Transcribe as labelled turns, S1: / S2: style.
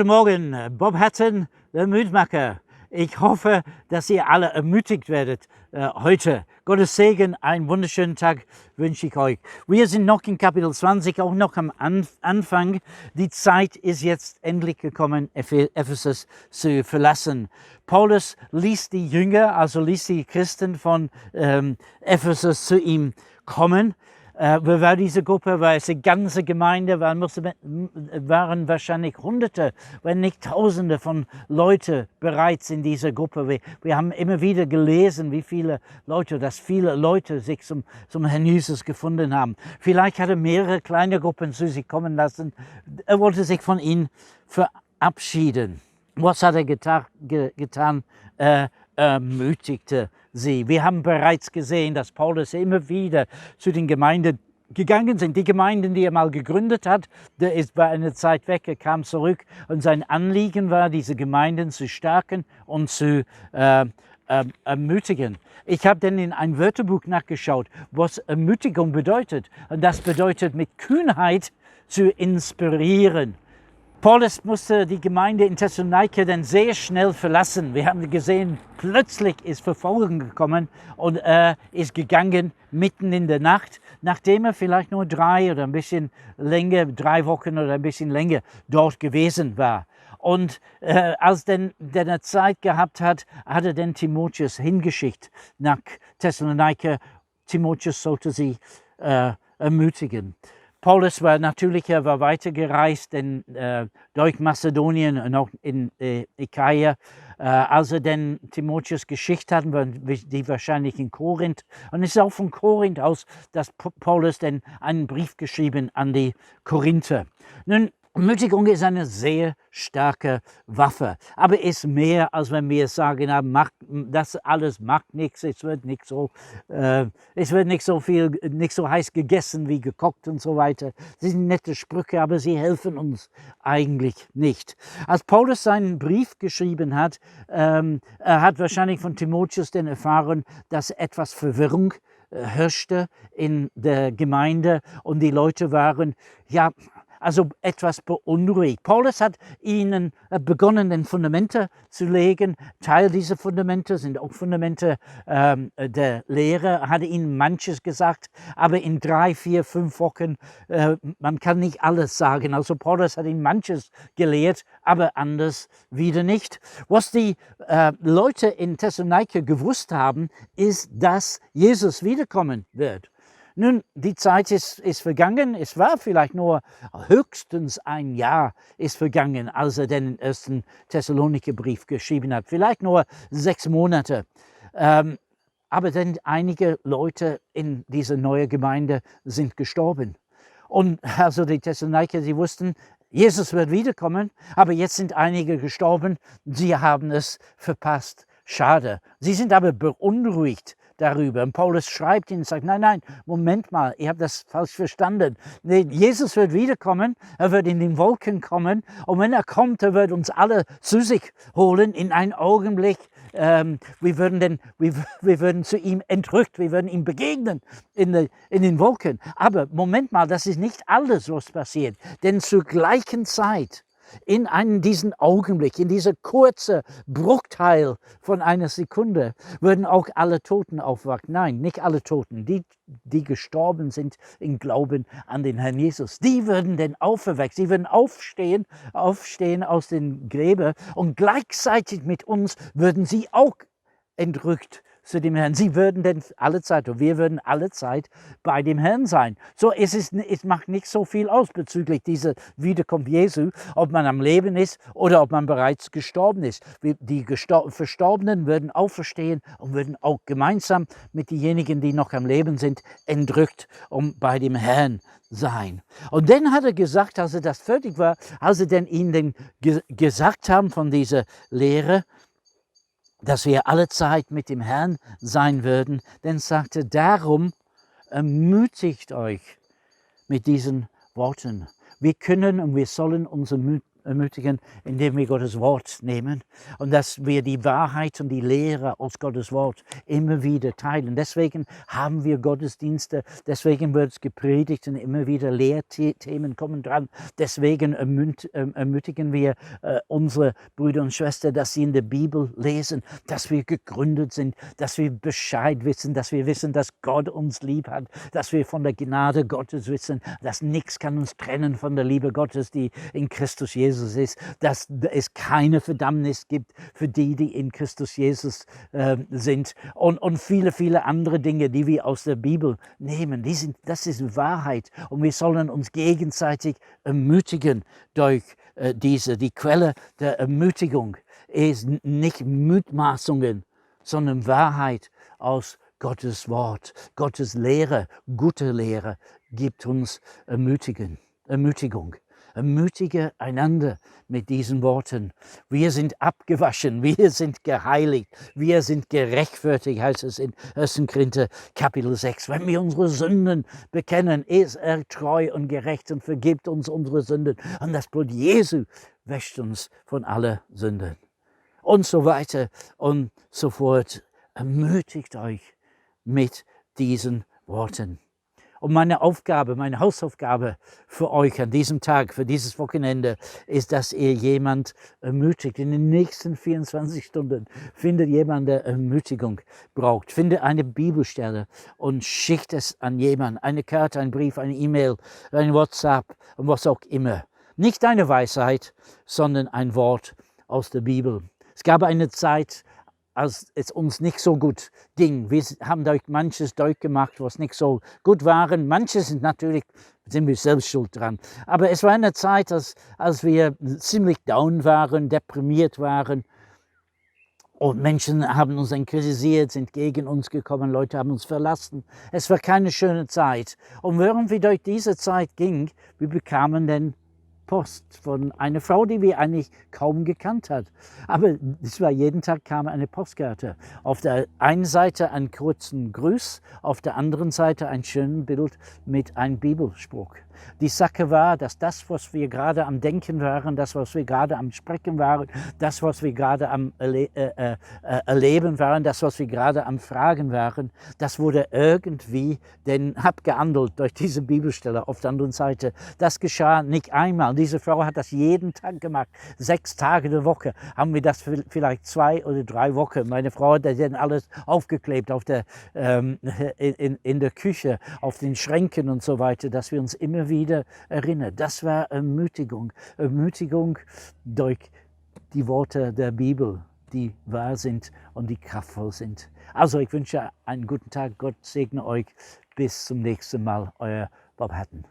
S1: Guten Morgen, Bob Hatton, der Mutmacher. Ich hoffe, dass ihr alle ermutigt werdet heute. Gottes Segen, einen wunderschönen Tag wünsche ich euch. Wir sind noch in Kapitel 20, auch noch am Anfang. Die Zeit ist jetzt endlich gekommen, Ephesus zu verlassen. Paulus ließ die Jünger, also ließ die Christen von Ephesus zu ihm kommen. Wer war diese Gruppe? War es die ganze Gemeinde? Waren wahrscheinlich Hunderte, wenn nicht Tausende von Leuten bereits in dieser Gruppe. Wir haben immer wieder gelesen, dass viele Leute sich zum Herrn Jesus gefunden haben. Vielleicht hat er mehrere kleine Gruppen zu sich kommen lassen. Er wollte sich von ihnen verabschieden. Was hat er getan? Er ermutigte sie. Wir haben bereits gesehen, dass Paulus immer wieder zu den Gemeinden gegangen sind. Die Gemeinden, die er mal gegründet hat, der ist bei einer Zeit weg, er kam zurück und sein Anliegen war, diese Gemeinden zu stärken und zu ermutigen. Ich habe dann in ein Wörterbuch nachgeschaut, was Ermutigung bedeutet. Und das bedeutet, mit Kühnheit zu inspirieren. Paulus musste die Gemeinde in Thessaloniki dann sehr schnell verlassen. Wir haben gesehen, plötzlich ist Verfolgung gekommen und er ist gegangen mitten in der Nacht, nachdem er vielleicht nur 3 Wochen oder ein bisschen länger dort gewesen war. Und als der Zeit gehabt hat, hat er den Timotheus hingeschickt nach Thessaloniki. Timotheus sollte sie ermutigen. Paulus war weitergereist durch Mazedonien und auch in Achaia. Als er den Timotheus geschickt hat, waren die wahrscheinlich in Korinth. Und es ist auch von Korinth aus, dass Paulus dann einen Brief geschrieben an die Korinther. Nun, Ermutigung ist eine sehr starke Waffe, aber ist mehr, als wenn wir sagen, das alles macht nichts, es wird nicht so heiß gegessen wie gekocht und so weiter. Das sind nette Sprüche, aber sie helfen uns eigentlich nicht. Als Paulus seinen Brief geschrieben hat, er hat wahrscheinlich von Timotheus denn erfahren, dass etwas Verwirrung herrschte in der Gemeinde und die Leute waren, also etwas beunruhigt. Paulus hat ihnen begonnen, den Fundamente zu legen. Teil dieser Fundamente sind auch Fundamente der Lehre. Er hatte ihnen manches gesagt, aber in 3, 4, 5 Wochen, man kann nicht alles sagen. Also Paulus hat ihnen manches gelehrt, aber anders wieder nicht. Was die Leute in Thessaloniki gewusst haben, ist, dass Jesus wiederkommen wird. Nun, die Zeit ist vergangen. Es war vielleicht nur höchstens ein Jahr ist vergangen, als er den ersten Thessaloniker-Brief geschrieben hat. Vielleicht nur 6 Monate. Aber dann einige Leute in dieser neuen Gemeinde sind gestorben. Und also die Thessaloniker, sie wussten, Jesus wird wiederkommen, aber jetzt sind einige gestorben. Sie haben es verpasst. Schade. Sie sind aber beunruhigt darüber. Und Paulus schreibt ihnen und sagt, nein, Moment mal, ihr habt das falsch verstanden. Nee, Jesus wird wiederkommen, er wird in den Wolken kommen und wenn er kommt, er wird uns alle zu sich holen in einen Augenblick. Wir würden zu ihm entrückt, wir würden ihm begegnen in den Wolken. Aber Moment mal, das ist nicht alles, was passiert, denn zur gleichen Zeit, in diesen Augenblick, in dieser kurzen Bruchteil von einer Sekunde, würden auch alle Toten aufwachen. Nein, nicht alle Toten, die gestorben sind im Glauben an den Herrn Jesus. Die würden dann auferweckt, sie würden aufstehen aus den Gräbern und gleichzeitig mit uns würden sie auch entrückt zu dem Herrn. Sie würden denn alle Zeit, und wir würden alle Zeit bei dem Herrn sein. So, es macht nicht so viel aus bezüglich dieser Wiederkunft Jesu, ob man am Leben ist oder ob man bereits gestorben ist. Die Verstorbenen würden auferstehen und würden auch gemeinsam mit denjenigen, die noch am Leben sind, entrückt und bei dem Herrn sein. Und dann hat er gesagt, als er das fertig war, als er dann ihnen gesagt haben von dieser Lehre, dass wir alle Zeit mit dem Herrn sein würden, dann sagte, darum ermutigt euch mit diesen Worten. Wir können und wir sollen uns ermutigen, indem wir Gottes Wort nehmen und dass wir die Wahrheit und die Lehre aus Gottes Wort immer wieder teilen. Deswegen haben wir Gottesdienste, deswegen wird es gepredigt und immer wieder Lehrthemen kommen dran. Deswegen ermutigen wir unsere Brüder und Schwestern, dass sie in der Bibel lesen, dass wir gegründet sind, dass wir Bescheid wissen, dass wir wissen, dass Gott uns lieb hat, dass wir von der Gnade Gottes wissen, dass nichts kann uns trennen von der Liebe Gottes, die in Christus Jesus ist, dass es keine Verdammnis gibt für die, die in Christus Jesus sind und viele, viele andere Dinge, die wir aus der Bibel nehmen. Das ist Wahrheit und wir sollen uns gegenseitig ermutigen durch die Quelle der Ermutigung ist nicht Mutmaßungen, sondern Wahrheit aus Gottes Wort, Gottes Lehre, gute Lehre gibt uns Ermutigung. Ermutige einander mit diesen Worten. Wir sind abgewaschen, wir sind geheiligt, wir sind gerechtfertigt, heißt es in 1. Korinther Kapitel 6. Wenn wir unsere Sünden bekennen, ist er treu und gerecht und vergibt uns unsere Sünden. Und das Blut Jesu wäscht uns von aller Sünden. Und so weiter und so fort. Ermutigt euch mit diesen Worten. Und meine Aufgabe, meine Hausaufgabe für euch an diesem Tag, für dieses Wochenende, ist, dass ihr jemand ermutigt. In den nächsten 24 Stunden findet jemand, der Ermutigung braucht. Finde eine Bibelstelle und schickt es an jemanden. Eine Karte, ein Brief, eine E-Mail, ein WhatsApp und was auch immer. Nicht eine Weisheit, sondern ein Wort aus der Bibel. Es gab eine Zeit, als es uns nicht so gut ging. Wir haben durch manches durchgemacht, was nicht so gut war. Manches sind wir selbst schuld dran. Aber es war eine Zeit, als wir ziemlich down waren, deprimiert waren. Und Menschen haben uns dann kritisiert, sind gegen uns gekommen, Leute haben uns verlassen. Es war keine schöne Zeit. Und während wir durch diese Zeit gingen, wir bekamen dann Post von einer Frau, die wir eigentlich kaum gekannt hat. Aber es war jeden Tag kam eine Postkarte. Auf der einen Seite einen kurzen Gruß, auf der anderen Seite ein schönes Bild mit einem Bibelspruch. Die Sache war, dass das, was wir gerade am Denken waren, das, was wir gerade am Sprechen waren, das, was wir gerade am Erleben waren, das, was wir gerade am Fragen waren, das wurde irgendwie abgehandelt durch diese Bibelstelle auf der anderen Seite. Das geschah nicht einmal. Diese Frau hat das jeden Tag gemacht. 6 Tage der Woche haben wir das vielleicht 2 oder 3 Wochen. Meine Frau hat dann alles aufgeklebt in der Küche, auf den Schränken und so weiter, dass wir uns immer wieder erinnern. Das war Ermutigung. Ermutigung durch die Worte der Bibel, die wahr sind und die kraftvoll sind. Also ich wünsche einen guten Tag. Gott segne euch. Bis zum nächsten Mal. Euer Bob Hatton.